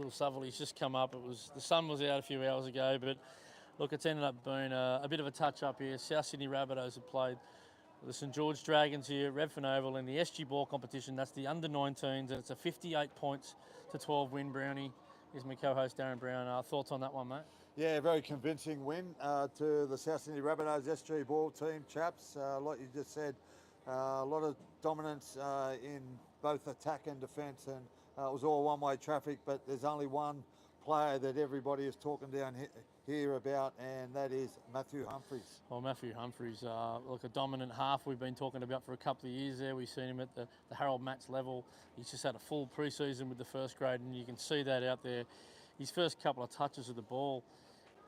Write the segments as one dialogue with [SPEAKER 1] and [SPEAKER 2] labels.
[SPEAKER 1] little Southerly's just come up. The sun was out a few hours ago, but look, it's ended up being a bit of a touch-up here. South Sydney Rabbitohs have played the St George Dragons here at Redfern Oval in the SG Ball competition. That's the under-19s, and it's a 58 points to 12 win, Brownie. Here's my co-host Darren Brown. Thoughts on that one, mate?
[SPEAKER 2] Yeah, very convincing win to the South Sydney Rabbitohs SG Ball team, chaps. Like you just said, a lot of dominance in both attack and defence, and it was all one-way traffic, but there's only one player that everybody is talking down here about, and that is Matthew Humphries.
[SPEAKER 1] Well, Matthew Humphries, a dominant half we've been talking about for a couple of years there. We've seen him at the Harold Matts level. He's just had a full pre-season with the first grade, and you can see that out there. His first couple of touches of the ball,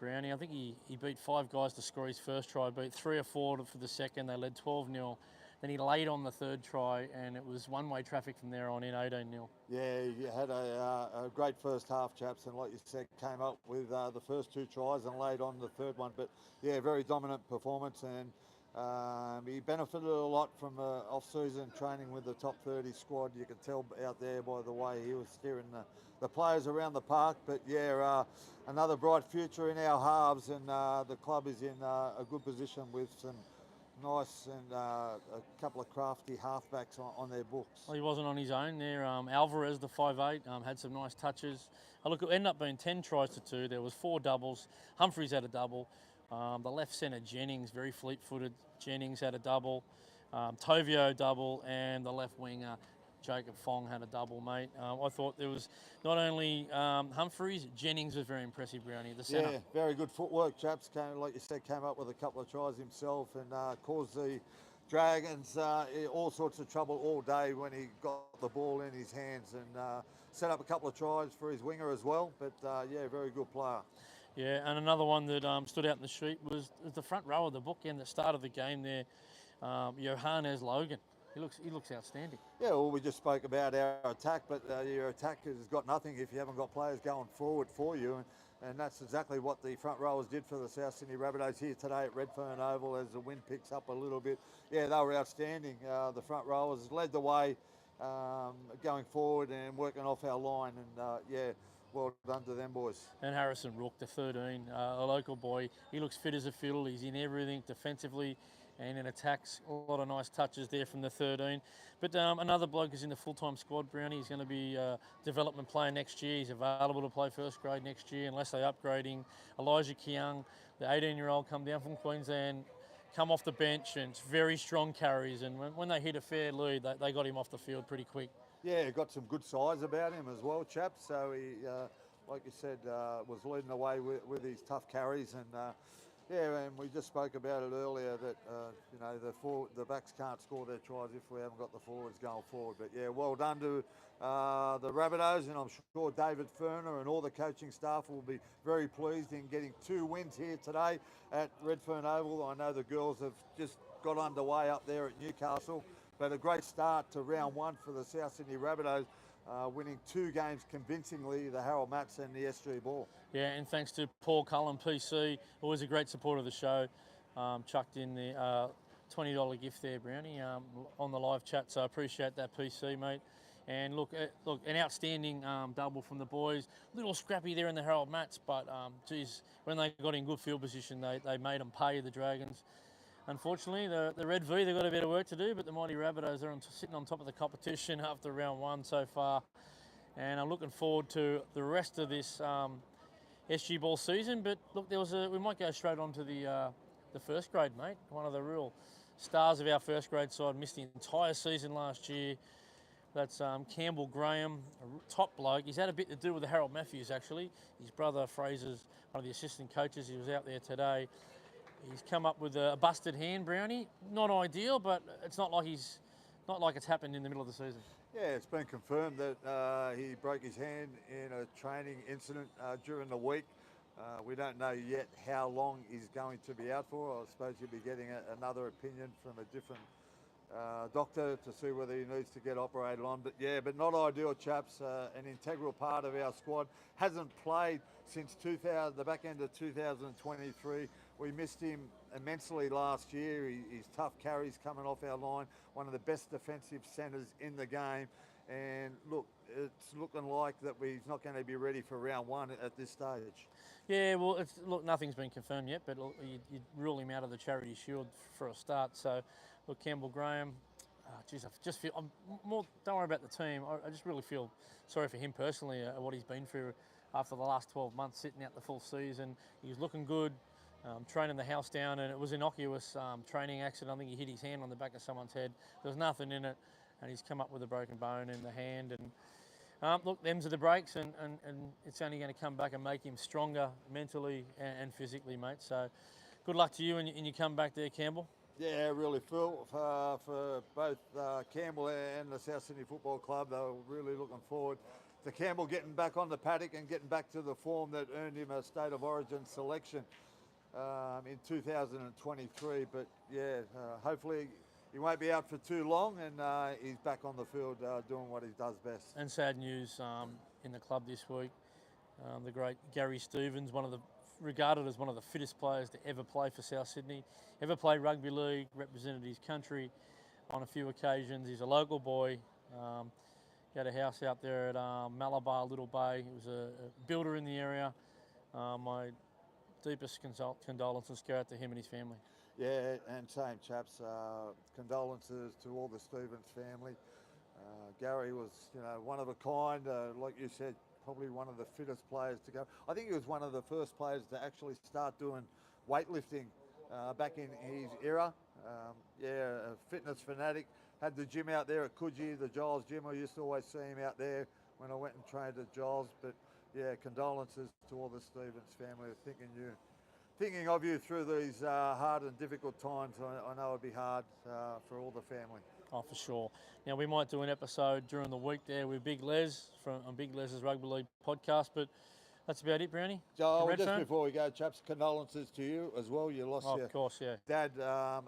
[SPEAKER 1] Brownie, I think he beat 5 guys to score his first try, beat 3 or 4 for the second. They led 12-0. Then he laid on the third try, and it was one-way traffic from there on in 18-0.
[SPEAKER 2] Yeah, he had a great first half, chaps, and like you said, came up with the first 2 tries and laid on the third one. But yeah, very dominant performance, and he benefited a lot from off-season training with the top 30 squad. You can tell out there by the way he was steering the players around the park. But yeah, another bright future in our halves, and the club is in a good position with some nice and a couple of crafty halfbacks on their books.
[SPEAKER 1] Well, he wasn't on his own there. Alvarez, the 5'8", had some nice touches. Look, it ended up being 10 tries to 2. There was 4 doubles. Humphries had a double. The left centre, Jennings, very fleet-footed. Jennings had a double. Tovio double, and the left winger, Jacob Fong, had a double, mate. I thought there was not only Humphries, Jennings was very impressive, Brownie, the centre.
[SPEAKER 2] Yeah, very good footwork, chaps. Like you said, came up with a couple of tries himself and caused the Dragons all sorts of trouble all day when he got the ball in his hands, and set up a couple of tries for his winger as well. But yeah, very good player.
[SPEAKER 1] Yeah, and another one that stood out in the sheet was the front row of the bookend that started the game there, Johannes Logan. He looks outstanding.
[SPEAKER 2] Yeah, well, we just spoke about our attack, but your attack has got nothing if you haven't got players going forward for you, and that's exactly what the front rowers did for the South Sydney Rabbitohs here today at Redfern Oval as the wind picks up a little bit. Yeah, they were outstanding. The front rowers led the way going forward and working off our line, and yeah, well done to them boys.
[SPEAKER 1] And Harrison Rook, the 13, a local boy. He looks fit as a fiddle. He's in everything defensively and in attacks. A lot of nice touches there from the 13. But another bloke is in the full-time squad, Brownie. He's going to be a development player next year. He's available to play first grade next year unless they upgrade him. Elijah Keung, the 18-year-old, come down from Queensland, come off the bench, and it's very strong carries. And when they hit a fair lead, they got him off the field pretty quick.
[SPEAKER 2] Yeah, got some good size about him as well, chaps. So he, like you said, was leading the way with his tough carries, and yeah, and we just spoke about it earlier that you know, the backs can't score their tries if we haven't got the forwards going forward. But yeah, well done to the Rabbitohs, and I'm sure David Ferner and all the coaching staff will be very pleased in getting 2 wins here today at Redfern Oval. I know the girls have just got underway up there at Newcastle. But a great start to round 1 for the South Sydney Rabbitohs, winning 2 games convincingly, the Harold Matts and the SG Ball.
[SPEAKER 1] Yeah, and thanks to Paul Cullen, PC, always a great supporter of the show, chucked in the $20 gift there, Brownie, on the live chat, so I appreciate that, PC, mate. And look, an outstanding double from the boys. Little scrappy there in the Harold Matts, but geez, when they got in good field position, they made them pay, the Dragons. Unfortunately, the Red V, they've got a bit of work to do, but the mighty Rabbitohs are sitting on top of the competition after round 1 so far. And I'm looking forward to the rest of this SG Ball season. But look, we might go straight on to the first grade, mate. One of the real stars of our first grade side, missed the entire season last year. That's Campbell Graham, a top bloke. He's had a bit to do with the Harold Matthews, actually. His brother Fraser's one of the assistant coaches. He was out there today. He's come up with a busted hand, Brownie. Not ideal, but it's not like it's happened in the middle of the season.
[SPEAKER 2] Yeah, it's been confirmed that he broke his hand in a training incident during the week. We don't know yet how long he's going to be out for. I suppose you'll be getting another opinion from a different doctor to see whether he needs to get operated on. But yeah, but not ideal, chaps. An integral part of our squad. Hasn't played since the back end of 2023. We missed him immensely last year. His tough carries coming off our line, one of the best defensive centres in the game. And look, it's looking like that he's not going to be ready for round one at this stage.
[SPEAKER 1] Yeah, well, look, nothing's been confirmed yet, but look, you'd rule him out of the Charity Shield for a start. So, look, Campbell Graham, geez, I just feel, don't worry about the team. I just really feel sorry for him personally, what he's been through after the last 12 months, sitting out the full season. He was looking good, training the house down, and it was innocuous training accident. I think he hit his hand on the back of someone's head. There was nothing in it, and he's come up with a broken bone in the hand. And look, them's are the breaks, and it's only going to come back and make him stronger mentally and physically, mate. So good luck to you in your comeback there, Campbell.
[SPEAKER 2] Yeah, really, Phil, for both Campbell and the South Sydney Football Club. They were really looking forward to Campbell getting back on the paddock and getting back to the form that earned him a State of Origin selection in 2023. But yeah, hopefully he won't be out for too long, and he's back on the field doing what he does best.
[SPEAKER 1] And sad news in the club this week. The great Gary Stevens, regarded as one of the fittest players to ever play for South Sydney, ever played rugby league, represented his country on a few occasions. He's a local boy. He had a house out there at Malabar, Little Bay. He was a builder in the area. My deepest condolences go out to him and his family.
[SPEAKER 2] Yeah, and same, chaps. Condolences to all the Stevens family. Gary was, one of a kind. Like you said, probably one of the fittest players to go. I think he was one of the first players to actually start doing weightlifting back in his era. A fitness fanatic. Had the gym out there at Coogee, the Giles gym. I used to always see him out there when I went and trained at Giles. But yeah, condolences to all the Stevens family. Thinking of you through these hard and difficult times. I know it'd be hard for all the family.
[SPEAKER 1] Oh, for sure. Now, we might do an episode during the week there with Big Les on Big Les's Rugby League podcast, but that's about it, Brownie.
[SPEAKER 2] Joel, just before we go, chaps, condolences to you as well. You lost your
[SPEAKER 1] of course, yeah.
[SPEAKER 2] dad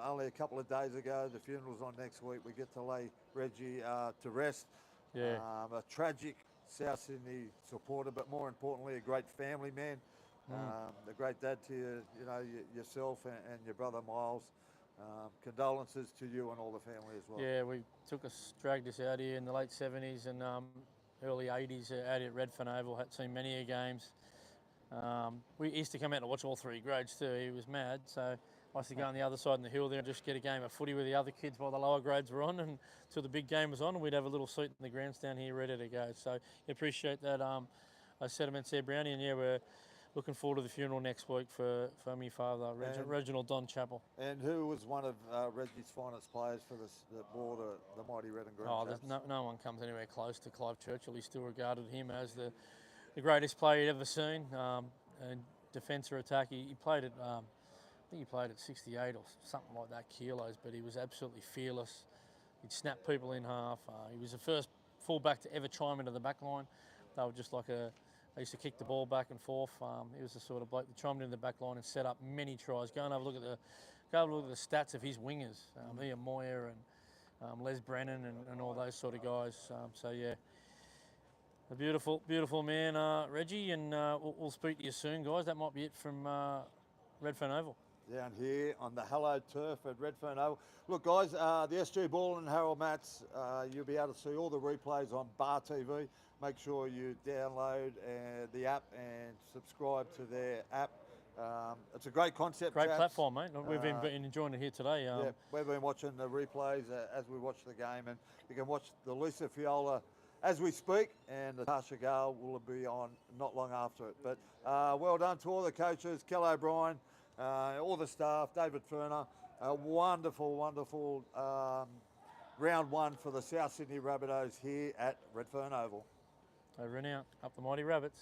[SPEAKER 2] only a couple of days ago. The funeral's on next week. We get to lay Reggie to rest.
[SPEAKER 1] Yeah.
[SPEAKER 2] A tragic South Sydney supporter, but more importantly, a great family man. A great dad to you, yourself and your brother Miles. Condolences to you and all the family as well.
[SPEAKER 1] Yeah, dragged us out here in the late 70s and early 80s out here at Redfern Oval. Had seen many games. We used to come out to watch all three grades too. He was mad, so I used to go on the other side in the hill there and just get a game of footy with the other kids while the lower grades were on, and until the big game was on, and we'd have a little seat in the grandstand here ready to go. So appreciate that. Those sentiments there, Brownie, and yeah, we're looking forward to the funeral next week for my father, Reginald Don Chappel.
[SPEAKER 2] And who was one of Reggie's finest players for that bore the mighty red and green.
[SPEAKER 1] No one comes anywhere close to Clive Churchill. He still regarded him as the greatest player he'd ever seen. And defence or attack, he played at, I think he played at 68 or something like that kilos, but he was absolutely fearless. He'd snap people in half. He was the first fullback to ever chime into the back line. They were just like they used to kick the ball back and forth. He was the sort of bloke that chimed into the back line and set up many tries. Go and have a look at the stats of his wingers, Ian Moyer and Les Brennan and all those sort of guys. So yeah, a beautiful, beautiful man, Reggie, and we'll speak to you soon, guys. That might be it from Redfern Oval.
[SPEAKER 2] Down here on the Hello Turf at Redfern Oval. Look, guys, the SG Ball and Harold Matts, you'll be able to see all the replays on Bar TV. Make sure you download the app and subscribe to their app. It's a great concept.
[SPEAKER 1] Great platform, mate. We've been enjoying it here today.
[SPEAKER 2] Yeah, we've been watching the replays as we watch the game, and you can watch the Lisa Fiola as we speak, and the Tasha Gale will be on not long after it. But well done to all the coaches, Kel O'Brien, all the staff, David Ferner. A wonderful, wonderful round one for the South Sydney Rabbitohs here at Redfern Oval.
[SPEAKER 1] Over and out, up the mighty Rabbits.